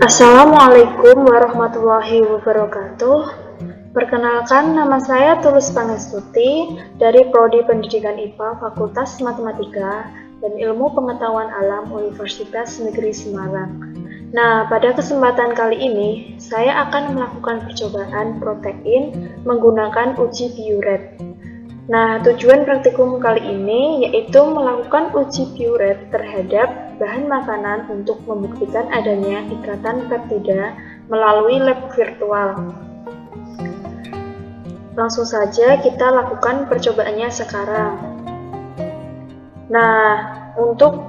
Assalamualaikum warahmatullahi wabarakatuh. Perkenalkan, nama saya Tulus Pangestuti dari Prodi Pendidikan IPA Fakultas Matematika dan Ilmu Pengetahuan Alam Universitas Negeri Semarang. Nah, pada kesempatan kali ini, saya akan melakukan percobaan protein menggunakan uji biuret. Nah, tujuan praktikum kali ini yaitu melakukan uji biuret terhadap bahan makanan untuk membuktikan adanya ikatan peptida melalui lab virtual. Langsung saja kita lakukan percobaannya sekarang. Nah, untuk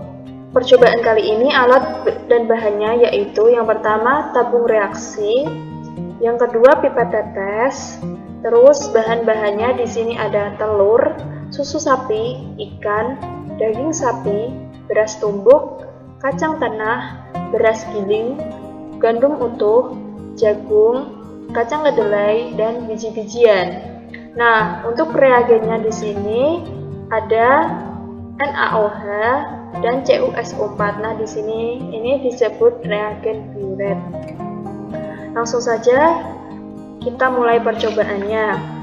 percobaan kali ini alat dan bahannya yaitu yang pertama tabung reaksi, yang kedua pipet tetes. Terus bahan-bahannya di sini ada telur, susu sapi, ikan, daging sapi, beras tumbuk, kacang tanah, beras giling, gandum utuh, jagung, kacang kedelai, dan biji-bijian. Nah, untuk reagennya di sini ada NaOH dan CuSO4. Nah, di sini ini disebut reagen biuret. Langsung saja kita mulai percobaannya.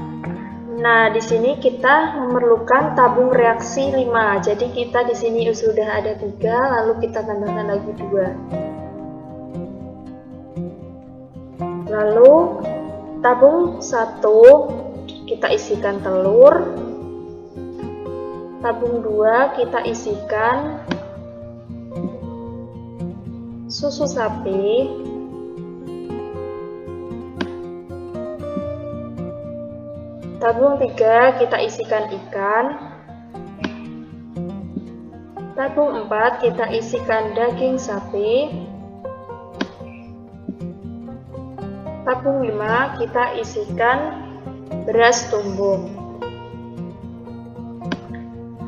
Nah, di sini kita memerlukan tabung reaksi 5. Jadi kita di sini sudah ada 3, lalu kita tambahkan lagi 2. Lalu tabung 1 kita isikan telur. Tabung 2 kita isikan susu sapi. Tabung 3 kita isikan ikan. Tabung 4 kita isikan daging sapi. Tabung 5 kita isikan beras tumbuk.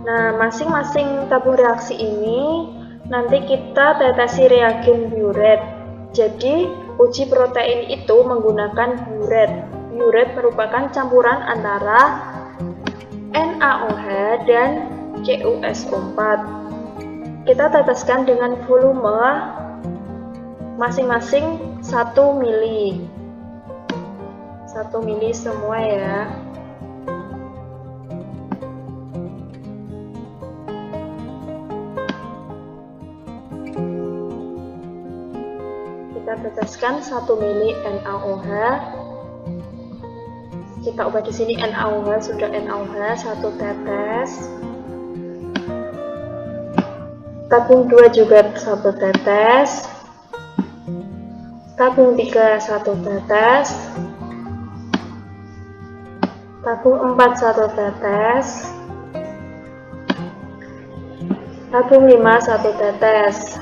Nah, masing-masing tabung reaksi ini nanti kita tetesi reagen biuret. Jadi, uji protein itu menggunakan biuret. Biuret merupakan campuran antara NaOH dan CuSO4. Kita teteskan dengan volume masing-masing 1 mili. 1 mili semua ya. Kita teteskan 1 mili NaOH. Kita ubah di sini NaOH, sudah NaOH 1 tetes. Tabung 2 juga 1 tetes. Tabung 3 1 tetes. Tabung 4 1 tetes. Tabung 5 1 tetes.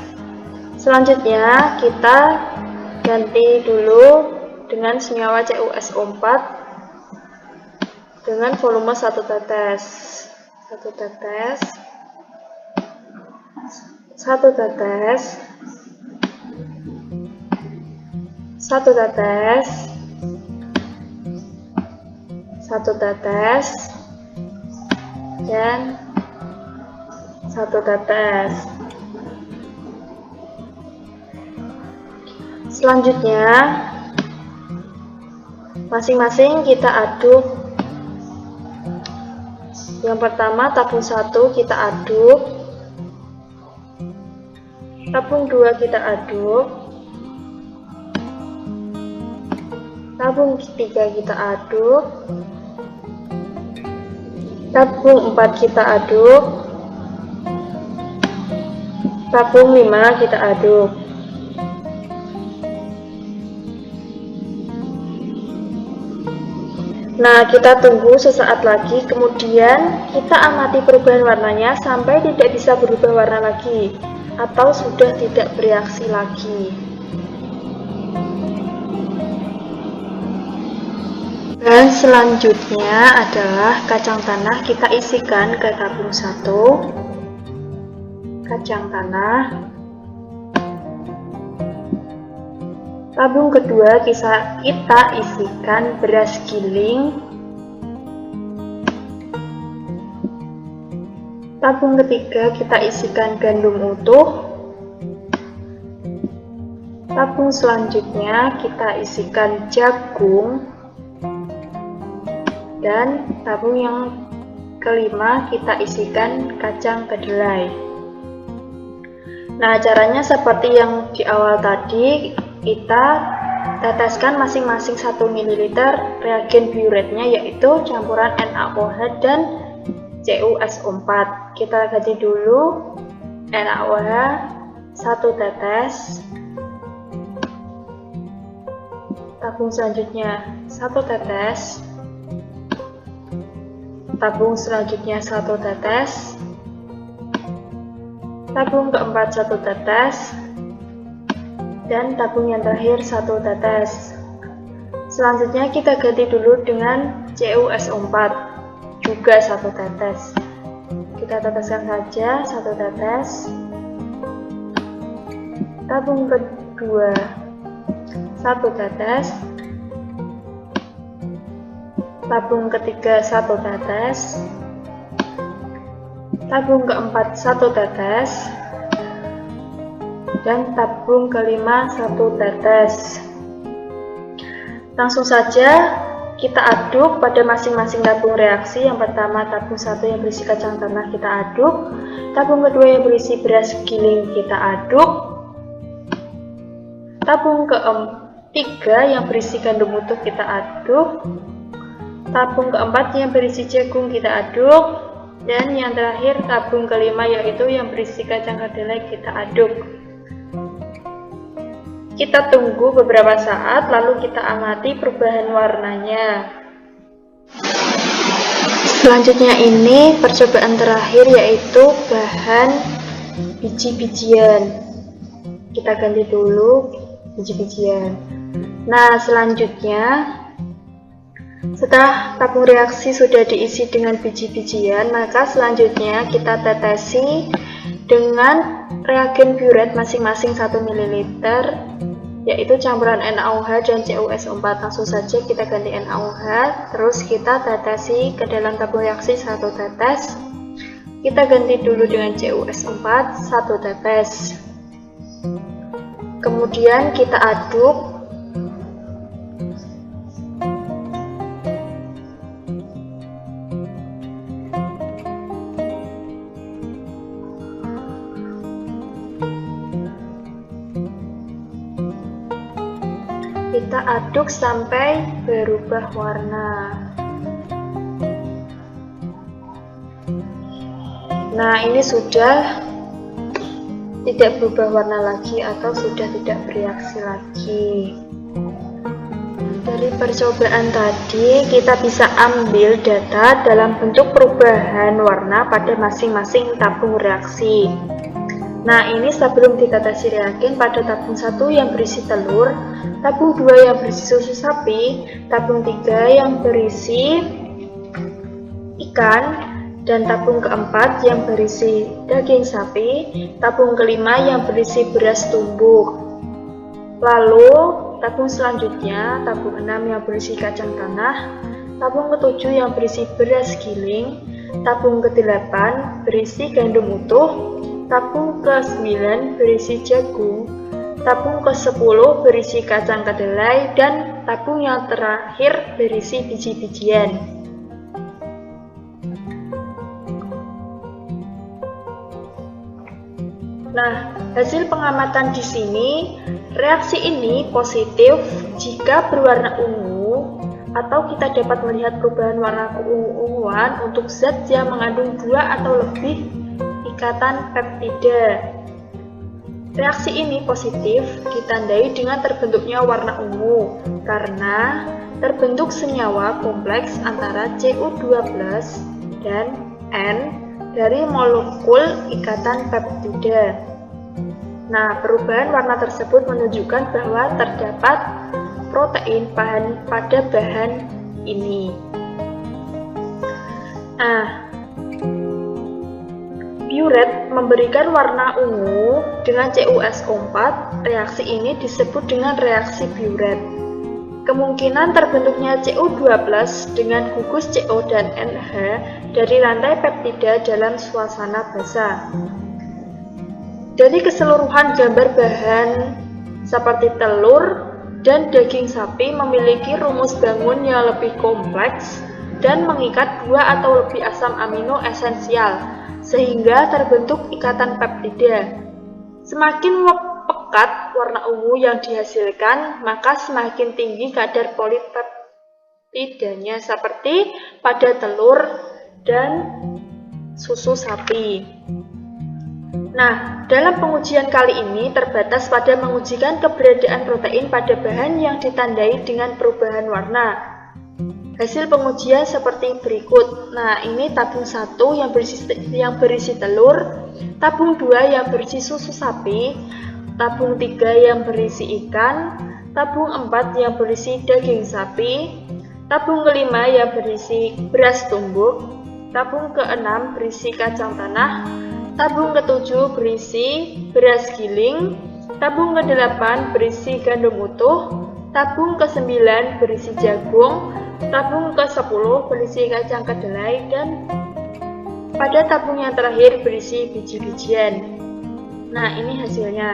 Selanjutnya kita ganti dulu dengan senyawa CuSO4 dengan volume 1 tetes. 1 tetes. 1 tetes. 1 tetes. 1 tetes. Dan 1 tetes. Selanjutnya masing-masing kita aduk. Yang pertama tabung 1 kita aduk. Tabung 2 kita aduk. Tabung 3 kita aduk. Tabung 4 kita aduk. Tabung 5 kita aduk. Nah, kita tunggu sesaat lagi, kemudian kita amati perubahan warnanya sampai tidak bisa berubah warna lagi atau sudah tidak bereaksi lagi. Dan selanjutnya adalah kacang tanah, kita isikan ke tabung 1. Kacang tanah. Tabung kedua kita isikan beras giling. Tabung ketiga kita isikan gandum utuh. Tabung selanjutnya kita isikan jagung, dan tabung yang kelima kita isikan kacang kedelai. Nah, caranya seperti yang di awal tadi, kita teteskan masing-masing 1 ml reagen biuretnya, yaitu campuran NaOH dan CuSO4. Kita ganti dulu NaOH 1 tetes, tabung selanjutnya 1 tetes, tabung selanjutnya 1 tetes, tabung keempat 1 tetes, dan tabung yang terakhir 1 tetes. Selanjutnya kita ganti dulu dengan CuSO4, juga 1 tetes. Kita teteskan saja 1 tetes. Tabung kedua 1 tetes, tabung ketiga 1 tetes, tabung keempat 1 tetes, dan tabung kelima 1 tetes. Langsung saja kita aduk pada masing-masing tabung reaksi. Yang pertama tabung 1 yang berisi kacang tanah kita aduk, tabung kedua yang berisi beras giling kita aduk, tabung ketiga yang berisi gandum utuh kita aduk, tabung keempat yang berisi jagung kita aduk, dan yang terakhir tabung kelima yaitu yang berisi kacang kedelai kita aduk. Kita tunggu beberapa saat lalu kita amati perubahan warnanya. Selanjutnya ini percobaan terakhir yaitu bahan biji-bijian. Kita ganti dulu biji-bijian. Nah, selanjutnya setelah tabung reaksi sudah diisi dengan biji-bijian, maka selanjutnya kita tetesi dengan reagen biuret masing-masing 1 ml, yaitu campuran NaOH dan CuSO4. Langsung saja kita ganti NaOH, terus kita tetesi ke dalam tabung reaksi 1 tetes. Kita ganti dulu dengan CuSO4 1 tetes. Kemudian kita aduk. Kita aduk sampai berubah warna. Nah, ini sudah tidak berubah warna lagi atau sudah tidak bereaksi lagi. Dari percobaan tadi kita bisa ambil data dalam bentuk perubahan warna pada masing-masing tabung reaksi. Nah, ini sebelum ditetesi reagen pada tabung 1 yang berisi telur, tabung 2 yang berisi susu sapi, tabung 3 yang berisi ikan, dan tabung keempat yang berisi daging sapi, tabung kelima yang berisi beras tumbuk. Lalu tabung selanjutnya, tabung 6 yang berisi kacang tanah, tabung ke-7 yang berisi beras giling, tabung ke-8 berisi gandum utuh, tabung ke-9 berisi jagung, tabung ke-10 berisi kacang kedelai, dan tabung yang terakhir berisi biji-bijian. Nah, hasil pengamatan di sini, reaksi ini positif jika berwarna ungu, atau kita dapat melihat perubahan warna keungu-unguan untuk zat yang mengandung 2 atau lebih ikatan peptida. Reaksi ini positif ditandai dengan terbentuknya warna ungu karena terbentuk senyawa kompleks antara Cu2+ dan N dari molekul ikatan peptida. Nah, perubahan warna tersebut menunjukkan bahwa terdapat protein pada bahan ini. Nah, biuret memberikan warna ungu dengan CuSO4. Reaksi ini disebut dengan reaksi biuret. Kemungkinan terbentuknya Cu2+ dengan gugus Co dan NH dari rantai peptida dalam suasana basah. Dari keseluruhan gambar bahan seperti telur dan daging sapi memiliki rumus bangun yang lebih kompleks dan mengikat 2 atau lebih asam amino esensial, sehingga terbentuk ikatan peptida. Semakin pekat warna ungu yang dihasilkan, maka semakin tinggi kadar polipeptidanya seperti pada telur dan susu sapi. Nah, dalam pengujian kali ini terbatas pada mengujikan keberadaan protein pada bahan yang ditandai dengan perubahan warna. Hasil pengujian seperti berikut. Nah, ini tabung 1 yang berisi telur, tabung 2 yang berisi susu sapi, tabung 3 yang berisi ikan, tabung 4 yang berisi daging sapi, tabung kelima yang berisi beras tumbuk, tabung ke-6 berisi kacang tanah, tabung ke-7 berisi beras giling, tabung ke-8 berisi gandum utuh, tabung ke-9 berisi jagung, tabung ke-10 berisi kacang kedelai, dan pada tabung yang terakhir berisi biji-bijian. Nah, ini hasilnya.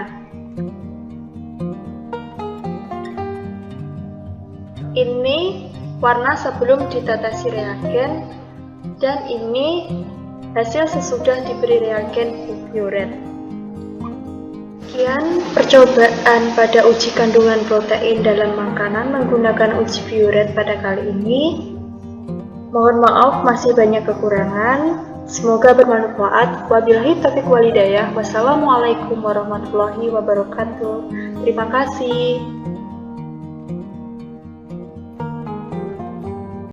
Ini warna sebelum ditetesi reagen, dan ini hasil sesudah diberi reagen Biuret. Sekian percobaan pada uji kandungan protein dalam makanan menggunakan uji Biuret pada kali ini. Mohon maaf masih banyak kekurangan. Semoga bermanfaat. Wabillahi taufiq walhidayah. Wassalamualaikum warahmatullahi wabarakatuh. Terima kasih.